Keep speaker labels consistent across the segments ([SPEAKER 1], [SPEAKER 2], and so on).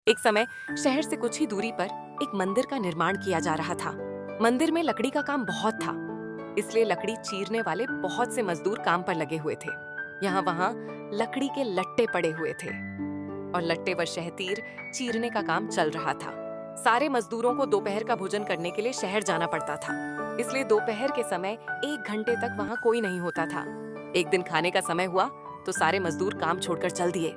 [SPEAKER 1] एक समय शहर से कुछ ही दूरी पर एक मंदिर का निर्माण किया जा रहा था। मंदिर में लकड़ी का काम बहुत था, इसलिए लकड़ी चीरने वाले बहुत से मजदूर काम पर लगे हुए थे। यहाँ वहाँ लकड़ी के लट्टे पड़े हुए थे और लट्टे व शहतीर चीरने का काम चल रहा था। सारे मजदूरों को दोपहर का भोजन करने के लिए शहर जाना पड़ता था, इसलिए दोपहर के समय 1 घंटे तक वहाँ कोई नहीं होता था। एक दिन खाने का समय हुआ तो सारे मजदूर काम छोड़कर चल दिए।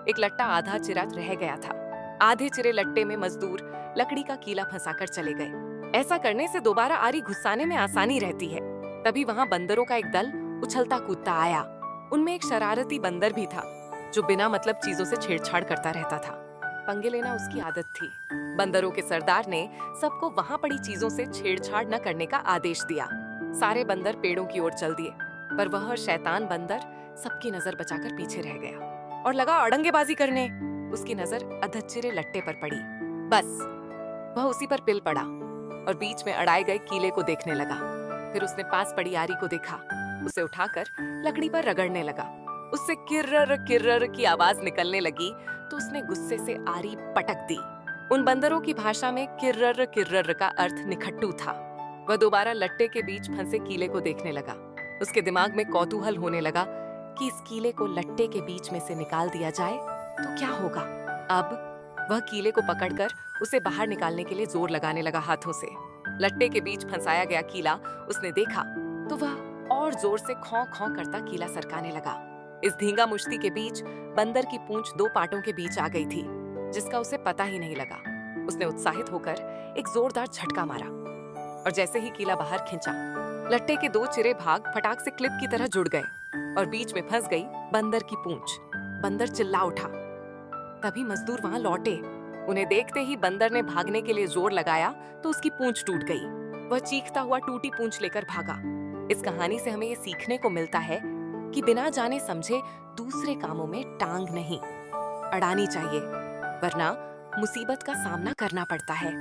[SPEAKER 1] एक लट्टा आधा चिरा रह गया था। आधे चिरे लट्टे में मजदूर लकड़ी का कीला फंसाकर चले गए। ऐसा करने से दोबारा आरी घुसाने में आसानी रहती है। तभी वहाँ बंदरों का एक दल उछलता कूदता आया। उनमें एक शरारती बंदर भी था जो बिना मतलब चीजों से छेड़छाड़ करता रहता था। पंगे लेना उसकी आदत थी। बंदरों के सरदार ने सबको वहाँ पड़ी चीजों से छेड़छाड़ न करने का आदेश दिया। सारे बंदर पेड़ों की ओर चल दिए, पर वह शैतान बंदर सबकी नजर बचाकर पीछे रह गया और लगा अड़ंगेबाजी करने। उसकी नजर अधचिरे लट्टे पर पड़ी। बस वह उसी पर पिल पड़ा और बीच में अड़ाए गए कीले को देखने लगा। फिर उसने पास पड़ी आरी को देखा, उसे उठाकर लकड़ी पर रगड़ने लगा। उससे किर्रर किर्रर की आवाज निकलने लगी तो उसने गुस्से से आरी पटक दी। उन बंदरों की भाषा में किर्रर किर्रर का अर्थ निखट्टू था। वह दोबारा लट्टे के बीच फंसे कीले को देखने लगा। उसके दिमाग में कौतूहल होने लगा कि इस कीले को लट्टे के बीच में से निकाल दिया जाए तो क्या होगा। अब वह कीले को पकड़कर उसे बाहर निकालने के लिए जोर लगाने लगा हाथों से। लट्टे के बीच फंसाया गया कीला उसने देखा तो वह और जोर से खौं खौं करता कीला सरकाने लगा। इस धींगा मुश्ती के बीच बंदर की पूंछ 2 पाटों के बीच आ गई थी, जिसका उसे पता ही नहीं लगा। उसने उत्साहित होकर एक जोरदार झटका मारा और जैसे ही कीला बाहर खींचा, लट्टे के 2 चिरे भाग फटाक से क्लिप की तरह जुड़ गए और बीच में फंस गई बंदर की पूंछ। बंदर चिल्ला उठा। तभी मजदूर वहां लौटे। उन्हें देखते ही बंदर ने भागने के लिए जोर लगाया तो उसकी पूंछ टूट गई। वह चीखता हुआ टूटी पूंछ लेकर भागा। इस कहानी से हमें ये सीखने को मिलता है कि बिना जाने समझे दूसरे कामों में टांग नहीं अड़ानी चाहिए, वरना मुसीबत का सामना करना पड़ता है।